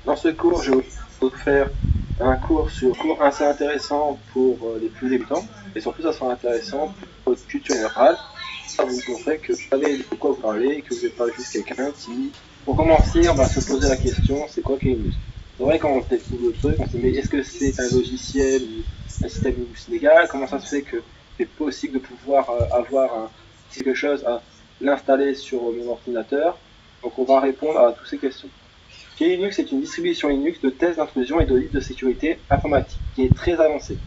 Dans ce cours, je vais vous faire un cours assez intéressant pour les plus débutants, et surtout ça sera intéressant pour votre culture générale. Ça vous montrer que vous savez de quoi vous parlez et que vous n'êtes pas juste quelqu'un qui... Pour commencer, on va se poser la question, c'est quoi Linux? C'est vrai, quand on découvre le truc, on se dit mais est-ce que c'est un logiciel ou un système Linux légal? Comment ça se fait que c'est possible de pouvoir avoir quelque chose à l'installer sur mon ordinateur? Donc on va répondre à toutes ces questions. Linux est une distribution Linux de tests d'intrusion et d'audit de sécurité informatique qui est très avancée.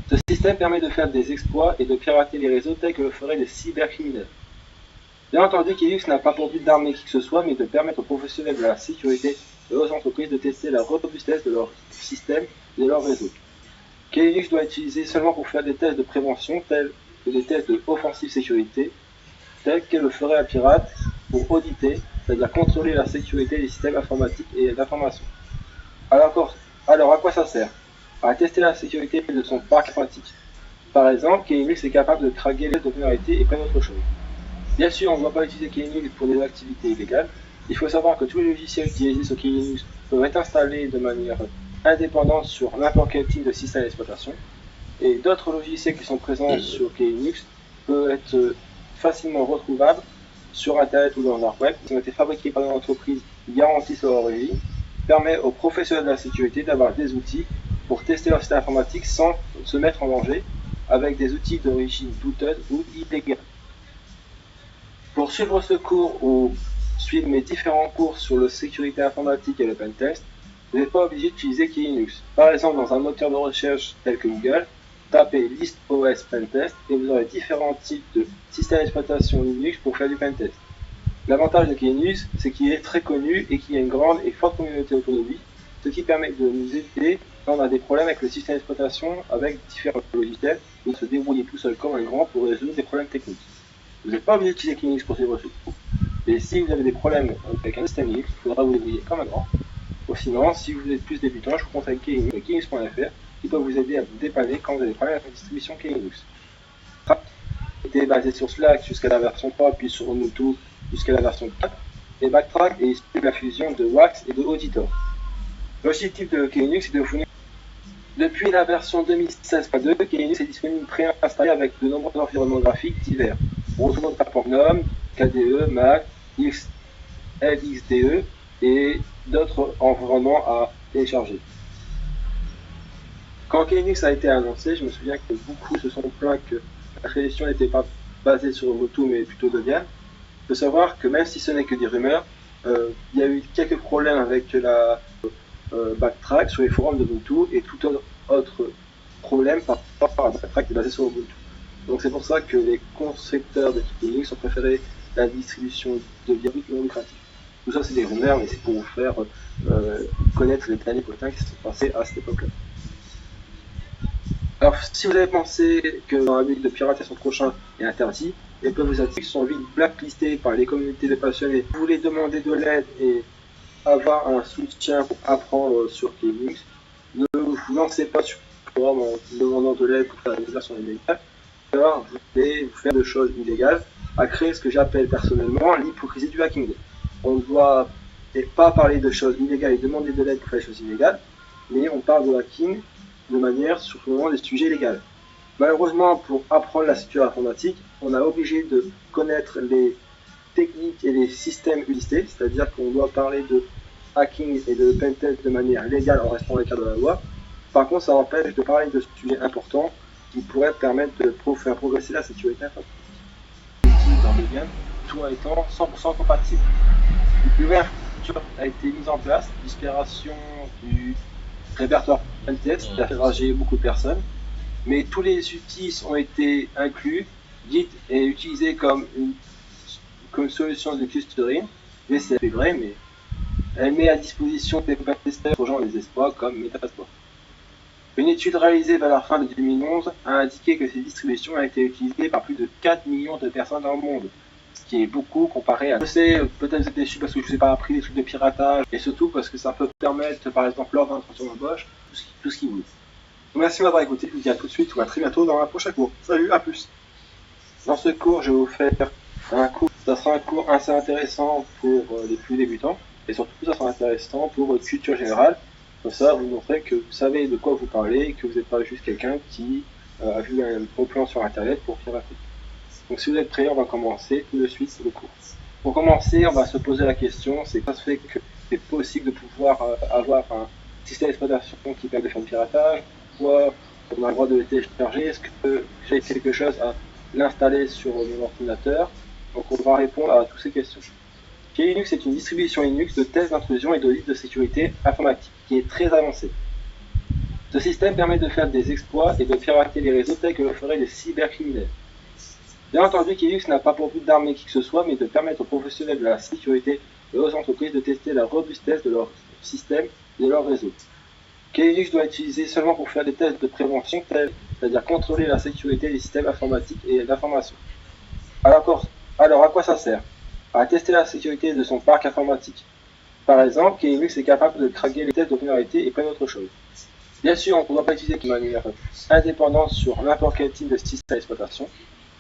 Ce système permet de faire des exploits et de pirater les réseaux tels que le feraient des cybercriminels. Bien entendu, Linux n'a pas pour but d'armer qui que ce soit, mais de permettre aux professionnels de la sécurité et aux entreprises de tester la robustesse de leur système et de leur réseau. Linux doit être utilisé seulement pour faire des tests de prévention tels que des tests de offensive sécurité, tels que le ferait un pirate pour auditer, c'est-à-dire contrôler la sécurité des systèmes informatiques et d'information. Alors à quoi ça sert? À tester la sécurité de son parc informatique. Par exemple, Linux est capable de craquer les vulnérabilités et plein d'autres choses. Bien sûr, on ne doit pas utiliser Linux pour des activités illégales. Il faut savoir que tous les logiciels qui existent sur Linux peuvent être installés de manière indépendante sur n'importe quel type de système d'exploitation. Et d'autres logiciels qui sont présents sur Linux peuvent être facilement retrouvables sur Internet ou dans un dark web. Ils ont été fabriqués par une entreprise qui garantissent leur origine, permet aux professionnels de la sécurité d'avoir des outils pour tester leur système informatique sans se mettre en danger avec des outils d'origine douteuse ou illégale. Pour suivre ce cours ou suivre mes différents cours sur la sécurité informatique et le pentest, vous n'êtes pas obligé d'utiliser Linux. Par exemple, dans un moteur de recherche tel que Google, tapez list OS pentest et vous aurez différents types de systèmes d'exploitation Linux pour faire du pentest. L'avantage de Linux, c'est qu'il est très connu et qu'il y a une grande et forte communauté autour de lui, ce qui permet de nous aider quand on a des problèmes avec le système d'exploitation avec différents logiciels, ou de se débrouiller tout seul comme un grand pour résoudre des problèmes techniques. Vous n'êtes pas obligé d'utiliser Linux pour suivre ce cours. Et si vous avez des problèmes avec un système Linux, il faudra vous débrouiller comme un grand. Ou sinon, si vous êtes plus débutant, je vous conseille Linux.fr qui peut vous aider à vous dépanner quand vous avez des problèmes avec la distribution Linux. Était basé sur Slack jusqu'à la version 3, puis sur Ubuntu jusqu'à la version 4. Et Backtrack est issu de la fusion de Wax et de Auditor. L'objectif de Linux est de fournir. Depuis la version 2016.2, Linux est disponible préinstallé avec de nombreux environnements graphiques divers. On retrouve notamment GNOME, KDE, Mac, LXDE et d'autres environnements à télécharger. Quand Linux a été annoncé, je me souviens que beaucoup se sont plaints que la création n'était pas basée sur Ubuntu mais plutôt Debian. Il faut savoir que même si ce n'est que des rumeurs, il y a eu quelques problèmes avec la Backtrack sur les forums d'Ubuntu et tout autre problème par rapport à Backtrack qui est basé sur Ubuntu. Donc c'est pour ça que les concepteurs de Linux ont préféré la distribution Debian non lucrative. Tout ça c'est des rumeurs, mais c'est pour vous faire connaître les derniers potins qui se sont passés à cette époque-là. Alors, si vous avez pensé que dans la but de pirater son prochain est interdit, et que vos articles sont vite blacklistés par les communautés de passionnés, vous voulez demander de l'aide et avoir un soutien pour apprendre sur Linux, ne vous lancez pas sur le forum en demandant de l'aide pour faire une version illégale, alors vous allez faire de choses illégales, à créer ce que j'appelle personnellement l'hypocrisie du hacking. On ne doit pas parler de choses illégales et demander de l'aide pour faire des choses illégales, mais on parle de hacking de manière sur des sujets légaux. Malheureusement, pour apprendre la sécurité informatique, on est obligé de connaître les techniques et les systèmes utilisés, c'est-à-dire qu'on doit parler de hacking et de pentest de manière légale en restant dans les cadres de la loi. Par contre, ça empêche de parler de sujets importants qui pourraient permettre de faire progresser la sécurité informatique. Dans le lien, tout en étant 100% compatible. Une ouverture a été mise en place, l'inspiration du répertoire pentest qui a fait rager beaucoup de personnes, mais tous les outils ont été inclus. Git est utilisé comme solution de clustering, VCF est vrai, mais elle met à disposition des pentesters pour gens des exploits comme Metasploit. Une étude réalisée vers la fin de 2011 a indiqué que ces distributions ont été utilisées par plus de 4 millions de personnes dans le monde, ce qui est beaucoup comparé à... Je sais, peut-être vous êtes déçus parce que je ne vous ai pas appris des trucs de piratage, et surtout parce que ça peut permettre, par exemple, lors d'un entretien d'embauche, tout ce qu'il vous. Merci de m'avoir écouté, je vous dis à tout de suite ou à très bientôt dans un prochain cours. Salut, à plus. Dans ce cours, je vais vous faire un cours, ça sera un cours assez intéressant pour les plus débutants, et surtout ça sera intéressant pour votre culture générale. Comme ça, vous montrez que vous savez de quoi vous parlez, et que vous n'êtes pas juste quelqu'un qui a vu un gros plan sur internet pour pirater. Donc si vous êtes prêts, on va commencer tout de suite le cours. Pour commencer, on va se poser la question, c'est comment ça se fait que c'est possible de pouvoir avoir un système d'exploitation qui permet de faire du piratage, pourquoi on a le droit de le télécharger, est-ce que j'ai quelque chose à l'installer sur mon ordinateur. Donc on va répondre à toutes ces questions. Linux est une distribution Linux de tests d'intrusion et d'audit de sécurité informatique qui est très avancée. Ce système permet de faire des exploits et de pirater les réseaux tels que le feraient les cybercriminels. Bien entendu, Linux n'a pas pour but d'armer qui que ce soit, mais de permettre aux professionnels de la sécurité et aux entreprises de tester la robustesse de leur système et de leur réseau. Linux doit être utilisé seulement pour faire des tests de prévention, c'est-à-dire contrôler la sécurité des systèmes informatiques et d'information. Alors, à quoi ça sert? À tester la sécurité de son parc informatique. Par exemple, Linux est capable de craquer les tests de vulnérabilité et plein d'autres choses. Bien sûr, on ne doit pas utiliser de manière indépendante sur n'importe quel type de système d'exploitation.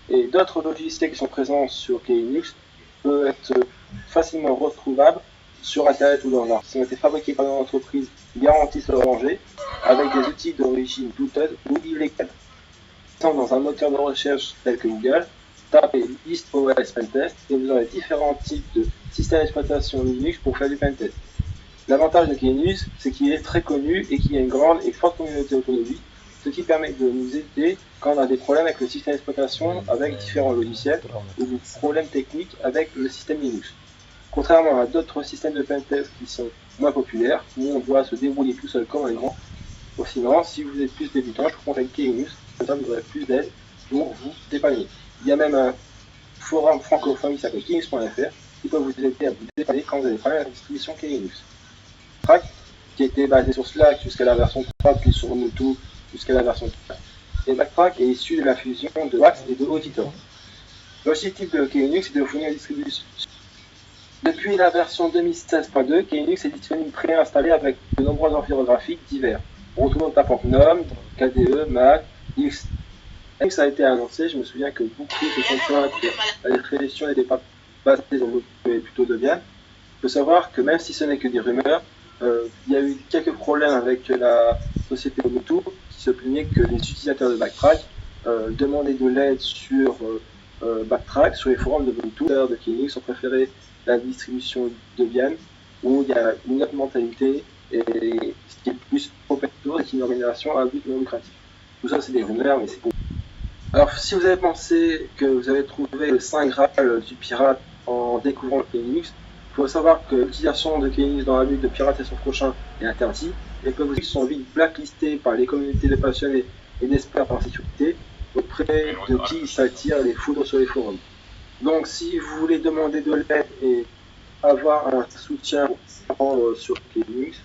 Et d'autres logiciels qui sont présents sur Linux peuvent être facilement retrouvables sur Internet ou dans l'art. Ils ont été fabriqués par une entreprise garantissent leur danger avec des outils d'origine douteuse ou illégale. Dans un moteur de recherche tel que Google, tapez List OS Pentest et vous aurez différents types de systèmes d'exploitation Linux pour faire du pentest. L'avantage de Linux, c'est qu'il est très connu et qu'il y a une grande et forte communauté autour de lui, ce qui permet de nous aider quand on a des problèmes avec le système d'exploitation, avec différents logiciels, ou des problèmes techniques avec le système Linux. Contrairement à d'autres systèmes de pentest qui sont moins populaires, où on doit se débrouiller tout seul comme un grand. Sinon, si vous êtes plus débutant, je vous conseille Linux, comme ça vous aurez plus d'aide pour vous dépanner. Il y a même un forum francophone qui s'appelle linux.fr qui peut vous aider à vous dépanner quand vous avez des problèmes avec la distribution Linux. Crack, qui était basé sur Slack jusqu'à la version 3, puis sur Ubuntu jusqu'à la version 4. Et Backtrack est issu de la fusion de Wax et de Auditor. L'objectif de Linux est de fournir une distribution. Depuis la version 2016.2, Linux est disponible préinstallé avec de nombreux environnements graphiques divers. On retrouve en tapant GNOME, KDE, Mac, Linux. Linux a été annoncé, je me souviens que beaucoup se sont plaints que la distribution n'était pas basée sur Ubuntu mais plutôt Debian. Il faut savoir que même si ce n'est que des rumeurs, il y a eu quelques problèmes avec la société Ubuntu qui se plaignait que les utilisateurs de Backtrack demandaient de l'aide sur Backtrack, sur les forums de Ubuntu, de Linux ont préféré la distribution Debian où il y a une autre mentalité et ce qui est plus open source et qui est une organisation à but non lucratif. Tout ça c'est des rumeurs mais c'est pour. Alors si vous avez pensé que vous avez trouvé le saint graal du pirate en découvrant le Linux, il faut savoir que l'utilisation de Linux dans la lutte de pirater son prochain est interdite et que vous sont vite blacklistés par les communautés de passionnés et d'experts en sécurité auprès de qui s'attirent les foudres sur les forums. Donc si vous voulez demander de l'aide et avoir un soutien sur Linux,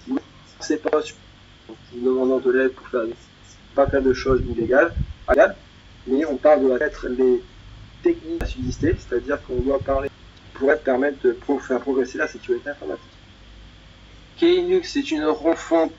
ne pensez pas sur demandant de l'aide pour faire pas plein de choses illégales, mais on parle de mettre les techniques à subsister, c'est-à-dire qu'on doit parler pour permettre de faire progresser la sécurité informatique. Linux est une refonte